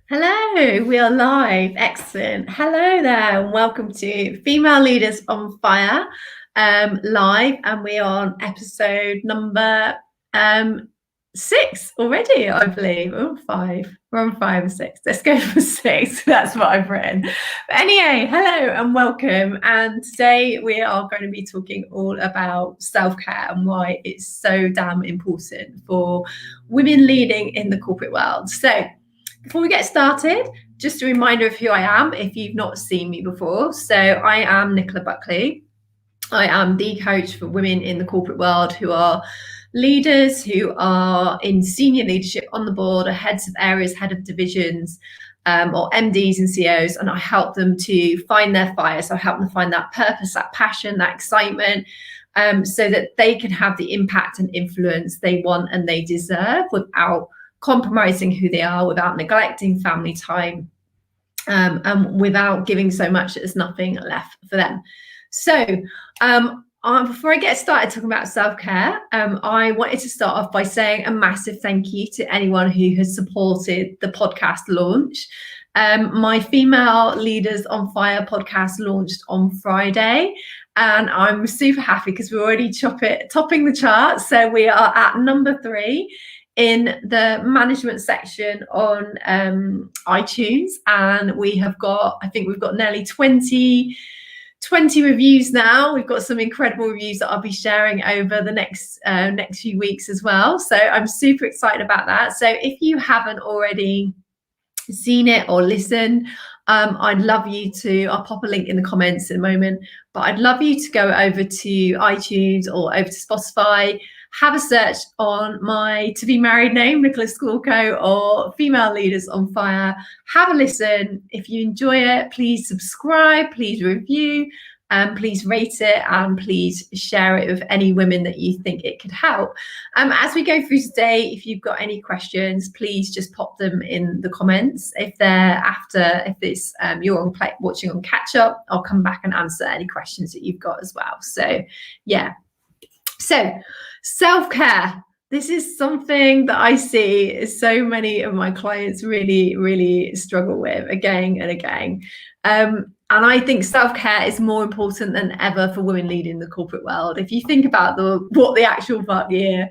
Hello, we are live. Excellent. Hello there, and welcome to Female Leaders on Fire live. And we are on episode number 6 already, I believe. Oh, 5. We're on 5 or 6. Let's go for 6. That's what I've written. But anyway, hello and welcome. And today we are going to be talking all about self-care and why it's so damn important for women leading in the corporate world. So, before we get started, just a reminder of who I am if you've not seen me before. So I am Nicola Buckley. I am the coach for women in the corporate world who are leaders, who are in senior leadership on the board, or heads of areas, head of divisions, or MDs and CEOs, and I help them to find their fire. So I help them find that purpose, that passion, that excitement, so that they can have the impact and influence they want and they deserve without compromising who they are, without neglecting family time, and without giving so much that there's nothing left for them. So before I get started talking about self-care, I wanted to start off by saying a massive thank you to anyone who has supported the podcast launch. My Female Leaders on Fire podcast launched on Friday, and I'm super happy because we're already topping the charts. So we are at number 3 in the management section on iTunes, and we've got nearly 20 reviews now. We've got some incredible reviews that I'll be sharing over the next few weeks as well. So I'm super excited about that. So if you haven't already seen it or listened, I'd love you to, I'll pop a link in the comments in a moment, but I'd love you to go over to iTunes or over to Spotify, have a search on my to be married name, Nicola Squilco, or Female Leaders on Fire. Have a listen. If you enjoy it, please subscribe, please review, and please rate it, and please share it with any women that you think it could help. As we go through today, if you've got any questions, please just pop them in the comments. If it's you're watching on catch up, I'll come back and answer any questions that you've got as well. So yeah. So self-care, this is something that I see so many of my clients really, really struggle with again and again. And I think self-care is more important than ever for women leading the corporate world. If you think about what the actual year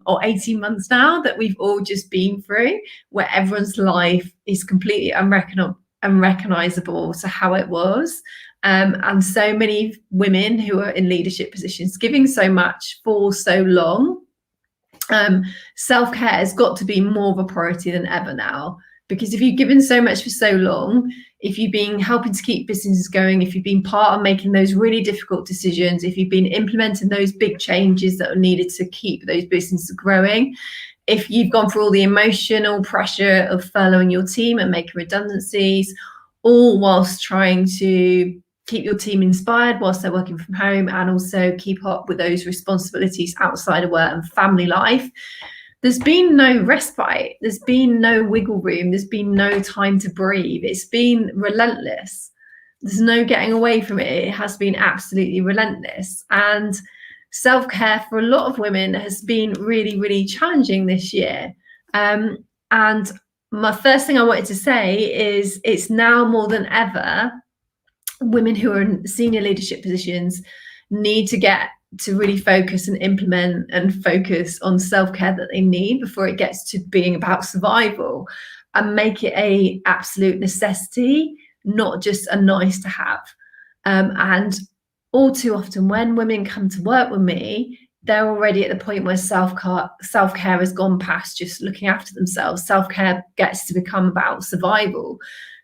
or 18 months now that we've all just been through, where everyone's life is completely unrecognizable to how it was. And so many women who are in leadership positions giving so much for so long. Self-care has got to be more of a priority than ever now, because if you've given so much for so long, if you've been helping to keep businesses going, if you've been part of making those really difficult decisions, if you've been implementing those big changes that are needed to keep those businesses growing, if you've gone through all the emotional pressure of furloughing your team and making redundancies, all whilst trying to keep your team inspired whilst they're working from home, and also keep up with those responsibilities outside of work and family life, there's been no respite, there's been no wiggle room, there's been no time to breathe. It's been relentless. There's no getting away from it. It has been absolutely relentless. And self-care for a lot of women has been really, really challenging this year. And my first thing I wanted to say is it's now more than ever, women who are in senior leadership positions need to get to really focus and implement and focus on self-care that they need before it gets to being about survival, and make it a absolute necessity, not just a nice to have. And all too often when women come to work with me, they're already at the point where self-care has gone past just looking after themselves. Self-care gets to become about survival.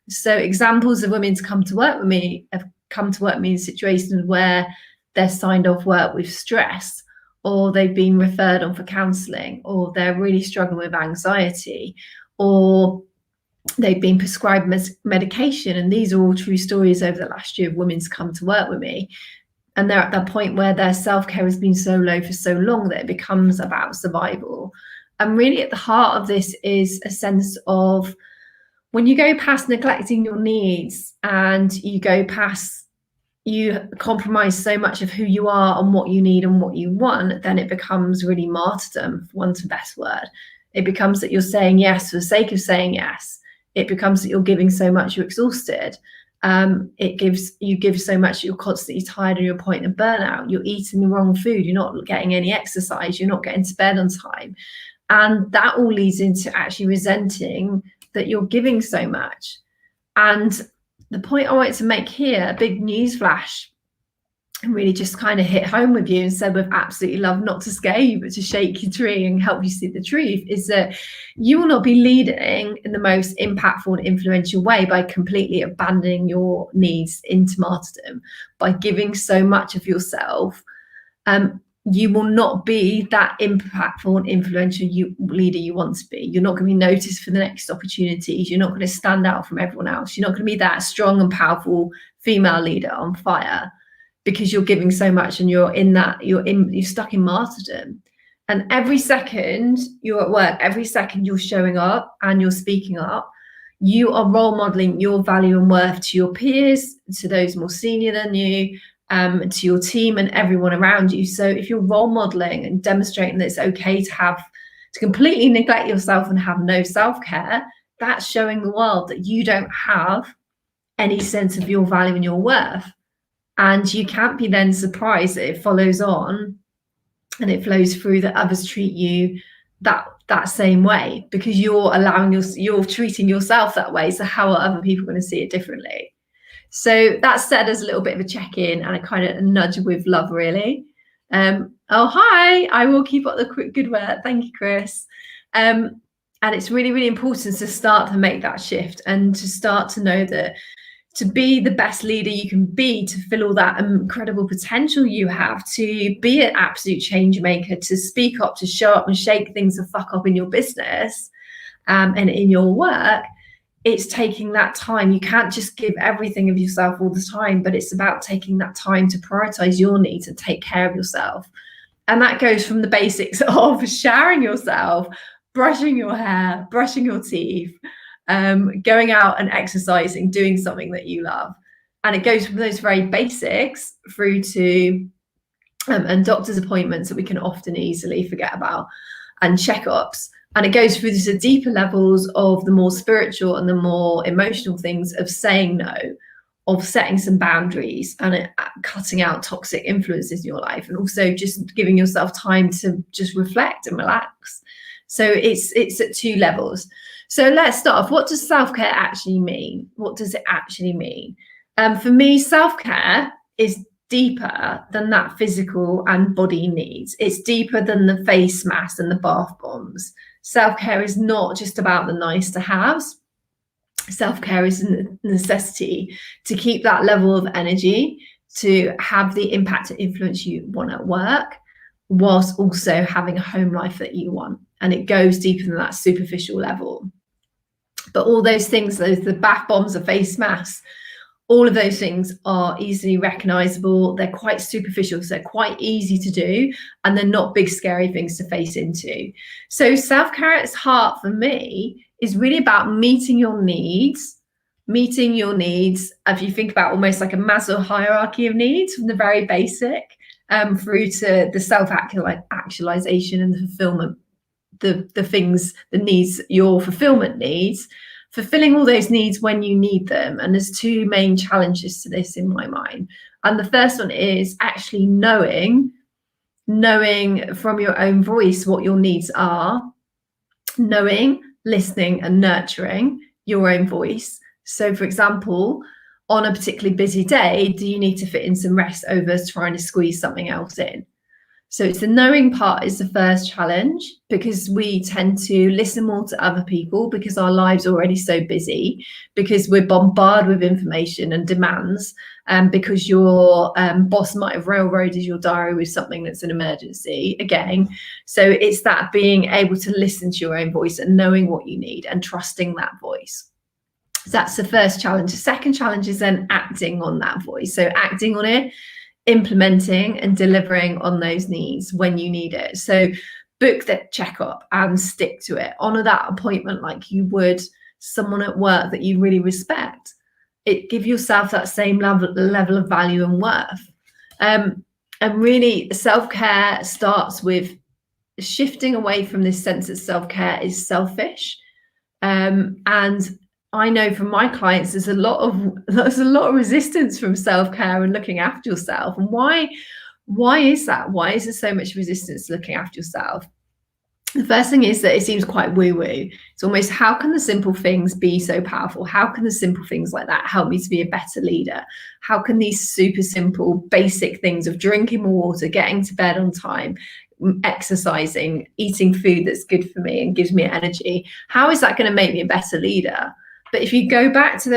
So examples of women to come to work with me have come to work with me in situations where they're signed off work with stress, or they've been referred on for counselling, or they're really struggling with anxiety, or they've been prescribed medication. And these are all true stories over the last year of women to come to work with me. And they're at that point where their self-care has been so low for so long that it becomes about survival. And really at the heart of this is a sense of, when you go past neglecting your needs and you compromise so much of who you are and what you need and what you want, then it becomes really martyrdom, for want of the best word. It becomes that you're saying yes for the sake of saying yes. it becomes that you're giving so much you're exhausted. You give so much you're constantly tired and you're point of burnout. You're eating the wrong food, you're not getting any exercise, you're not getting to bed on time. And that all leads into actually resenting that you're giving so much. And the point I wanted to make here, a big news flash, and really just kind of hit home with you and said with absolutely love, not to scare you, but to shake your tree and help you see the truth, is that you will not be leading in the most impactful and influential way by completely abandoning your needs into martyrdom, by giving so much of yourself. You will not be that impactful and influential leader you want to be. You're not going to be noticed for the next opportunities. You're not going to stand out from everyone else. You're not going to be that strong and powerful female leader on fire, because you're giving so much and you're stuck in martyrdom. And every second you're at work, every second you're showing up and you're speaking up, you are role modeling your value and worth to your peers, to those more senior than you, to your team and everyone around you. So if you're role modeling and demonstrating that it's okay to completely neglect yourself and have no self-care, that's showing the world that you don't have any sense of your value and your worth. And you can't be then surprised that it follows on and it flows through, that others treat you that same way, because you're treating yourself that way. So how are other people going to see it differently? So that said, as a little bit of a check-in and a kind of nudge with love, really. Oh, hi, I will keep up the good work. Thank you, Chris. And it's really, really important to start to make that shift and to start to know that to be the best leader you can be, to fill all that incredible potential you have, to be an absolute change maker, to speak up, to show up and shake things the fuck up in your business and in your work, it's taking that time. You can't just give everything of yourself all the time, but it's about taking that time to prioritize your needs and take care of yourself. And that goes from the basics of showering yourself, brushing your hair, brushing your teeth, going out and exercising, doing something that you love. And it goes from those very basics through to and doctor's appointments that we can often easily forget about, and checkups. And it goes through the deeper levels of the more spiritual and the more emotional things of saying no, of setting some boundaries and cutting out toxic influences in your life, and also just giving yourself time to just reflect and relax. So it's at two levels. So let's start off. What does self-care actually mean? What does it actually mean? For me, self-care is deeper than that physical and body needs. It's deeper than the face mask and the bath bombs. Self-care is not just about the nice to haves. Self-care is a necessity to keep that level of energy, to have the impact and influence you want at work, whilst also having a home life that you want. And it goes deeper than that superficial level. But all those things, the bath bombs, the face masks, all of those things are easily recognizable. They're quite superficial, so they're quite easy to do, and they're not big, scary things to face into. So self-care at its heart for me is really about meeting your needs. If you think about almost like a Maslow hierarchy of needs, from the very basic through to the self-actualization and the fulfillment, the things, the needs, your fulfillment needs, fulfilling all those needs when you need them. And there's two main challenges to this in my mind. And the first one is actually knowing from your own voice what your needs are, knowing, listening and nurturing your own voice. So for example, on a particularly busy day, do you need to fit in some rest over trying to squeeze something else in? So it's the knowing part is the first challenge, because we tend to listen more to other people because our lives are already so busy, because we're bombarded with information and demands, because your boss might have railroaded your diary with something that's an emergency again. So it's that being able to listen to your own voice and knowing what you need and trusting that voice. So that's the first challenge. The second challenge is then acting on that voice. So acting on it, implementing and delivering on those needs when you need it. So book that checkup and stick to it. Honor that appointment like you would someone at work that you really respect. Give yourself that same level of value and worth. And really, self-care starts with shifting away from this sense that self-care is selfish. And I know from my clients there's a lot of resistance from self-care and looking after yourself. And why is that? Why is there so much resistance to looking after yourself? The first thing is that it seems quite woo-woo. It's almost, how can the simple things be so powerful? How can the simple things like that help me to be a better leader? How can these super simple, basic things of drinking more water, getting to bed on time, exercising, eating food that's good for me and gives me energy, how is that going to make me a better leader? But if you go back to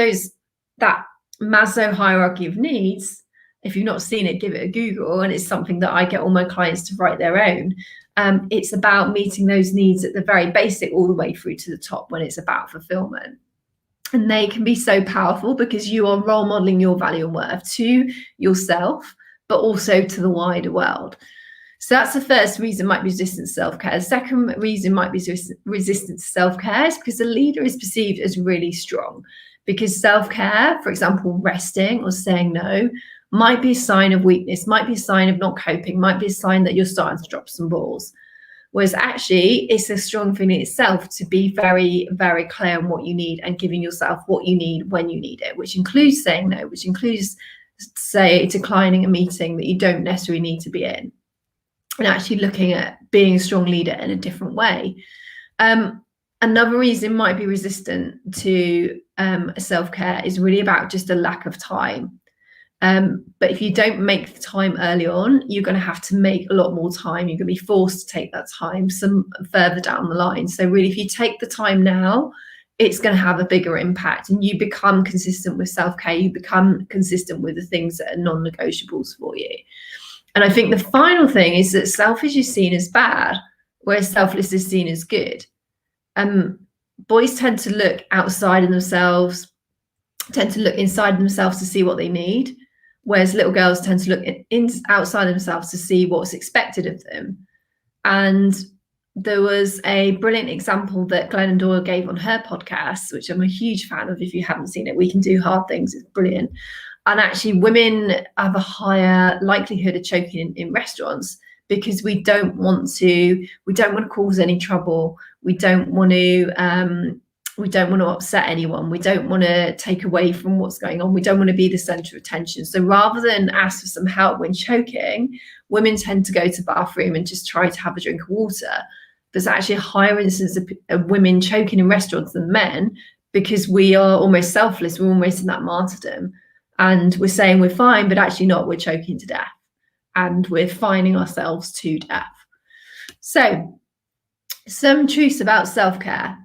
that Maslow hierarchy of needs, if you've not seen it, give it a Google, and it's something that I get all my clients to write their own. It's about meeting those needs at the very basic all the way through to the top when it's about fulfillment. And they can be so powerful because you are role modeling your value and worth to yourself, but also to the wider world. So that's the first reason might be resistant to self-care. The second reason might be resistant to self-care is because the leader is perceived as really strong. Because self-care, for example, resting or saying no, might be a sign of weakness, might be a sign of not coping, might be a sign that you're starting to drop some balls. Whereas actually, it's a strong thing in itself to be very, very clear on what you need and giving yourself what you need when you need it, which includes saying no, which includes, say, declining a meeting that you don't necessarily need to be in, and actually looking at being a strong leader in a different way. Another reason might be resistant to self-care is really about just a lack of time. But if you don't make the time early on, you're going to have to make a lot more time. You're going to be forced to take that time some further down the line. So really, if you take the time now, it's going to have a bigger impact, and you become consistent with self-care. You become consistent with the things that are non-negotiables for you. And I think the final thing is that selfish is seen as bad, whereas selfless is seen as good. Boys tend to look outside of themselves, tend to look inside themselves to see what they need, whereas little girls tend to look outside themselves to see what's expected of them. And there was a brilliant example that Glennon Doyle gave on her podcast, which I'm a huge fan of. If you haven't seen it, We Can Do Hard Things. It's brilliant. And actually, women have a higher likelihood of choking in restaurants because we don't want to cause any trouble. We don't want to upset anyone. We don't want to take away from what's going on. We don't want to be the center of attention. So rather than ask for some help when choking, women tend to go to the bathroom and just try to have a drink of water. There's actually a higher incidence of women choking in restaurants than men because we are almost selfless. We're almost in that martyrdom. And we're saying we're fine, but actually not. We're choking to death. And we're fining ourselves to death. So some truths about self-care.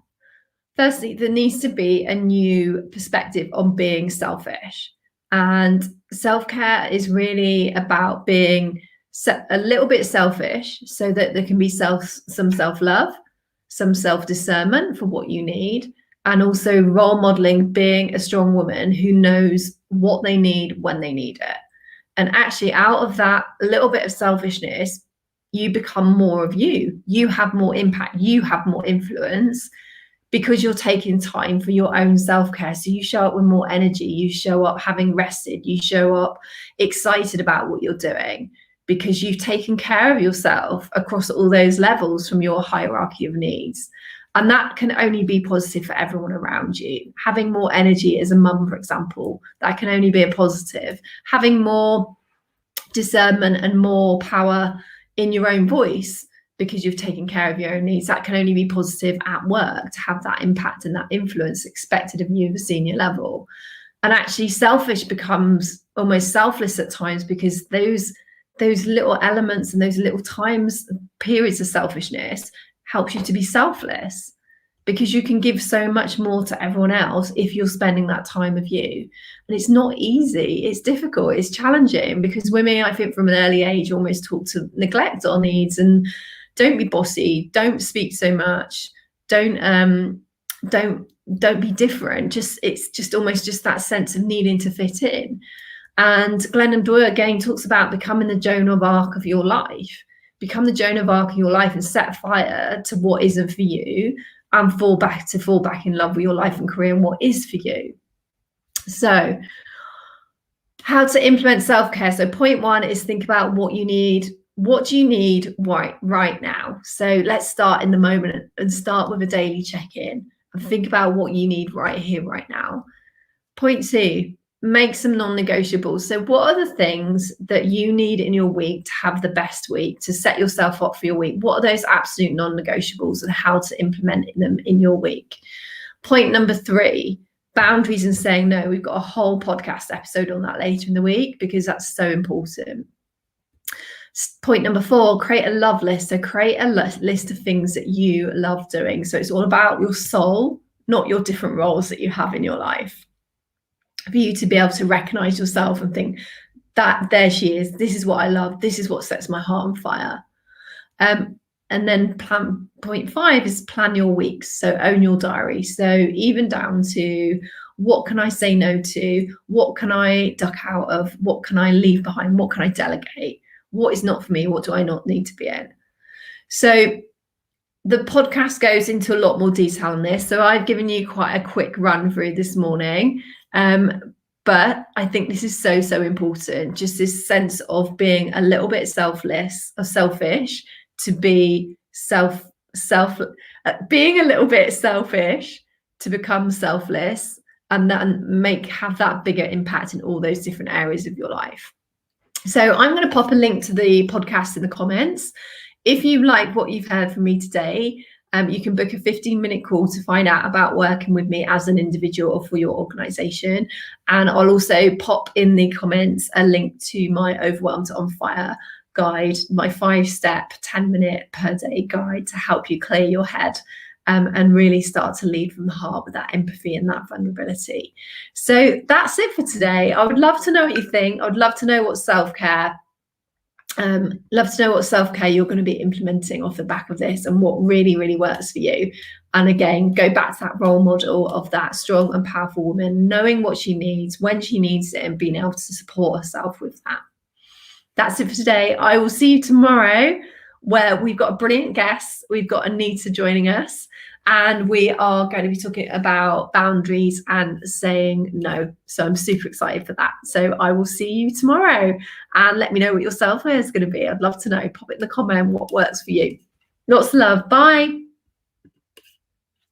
Firstly, there needs to be a new perspective on being selfish. And self-care is really about being a little bit selfish so that there can be some self-love, some self-discernment for what you need, and also role modeling being a strong woman who knows what they need when they need it. And actually, out of that little bit of selfishness, you become more of you. You have more impact. You have more influence because you're taking time for your own self-care. So you show up with more energy. You show up having rested. You show up excited about what you're doing because you've taken care of yourself across all those levels from your hierarchy of needs. And that can only be positive for everyone around you. Having more energy as a mum, for example, that can only be a positive. Having more discernment and more power in your own voice because you've taken care of your own needs, that can only be positive at work, to have that impact and that influence expected of you at a senior level. And actually, selfish becomes almost selfless at times because those little elements and those little periods of selfishness helps you to be selfless because you can give so much more to everyone else if you're spending that time with you. And it's not easy, it's difficult, it's challenging because women, I think from an early age, almost taught to neglect our needs and don't be bossy, don't speak so much, don't be different. It's just almost just that sense of needing to fit in. And Glennon Doyle again talks about becoming the Joan of Arc of your life. Become the Joan of Arc in your life and set fire to what isn't for you and fall back in love with your life and career and what is for you. So how to implement self-care. So point one is think about what you need. What do you need right now? So let's start in the moment and start with a daily check-in think about what you need right here, right now. Point 2, make some non-negotiables. So what are the things that you need in your week to have the best week, to set yourself up for your week? What are those absolute non-negotiables and how to implement them in your week? Point number 3, boundaries and saying no. We've got a whole podcast episode on that later in the week because that's so important. Point number 4, create a love list. So create a list of things that you love doing. So it's all about your soul, not your different roles that you have in your life. For you to be able to recognize yourself and think that there she is, this is what I love, this is what sets my heart on fire. And then point 5 is plan your weeks. So own your diary. So even down to what can I say no to, what can I duck out of, what can I leave behind, what can I delegate, what is not for me, what do I not need to be in. So the podcast goes into a lot more detail on this. So I've given you quite a quick run through this morning. But I think this is so, so important. Just this sense of being a little bit selfless or selfish, to be being a little bit selfish to become selfless, and then have that bigger impact in all those different areas of your life. So I'm going to pop a link to the podcast in the comments. If you like what you've heard from me today, you can book a 15-minute call to find out about working with me as an individual or for your organisation. And I'll also pop in the comments a link to my Overwhelmed on Fire guide, my 5-step, 10-minute per day guide to help you clear your head and really start to lead from the heart with that empathy and that vulnerability. So that's it for today. I would love to know what you think. I would love to know what self-care you're going to be implementing off the back of this and what really, really works for you. And again, go back to that role model of that strong and powerful woman, knowing what she needs, when she needs it, and being able to support herself with that. That's it for today. I will see you tomorrow, where we've got a brilliant guest. We've got Anita joining us, and we are going to be talking about boundaries and saying no. So I'm super excited for that. So I will see you tomorrow, and let me know what your self-care is going to be. I'd love to know. Pop it in the comment what works for you. Lots of love. Bye.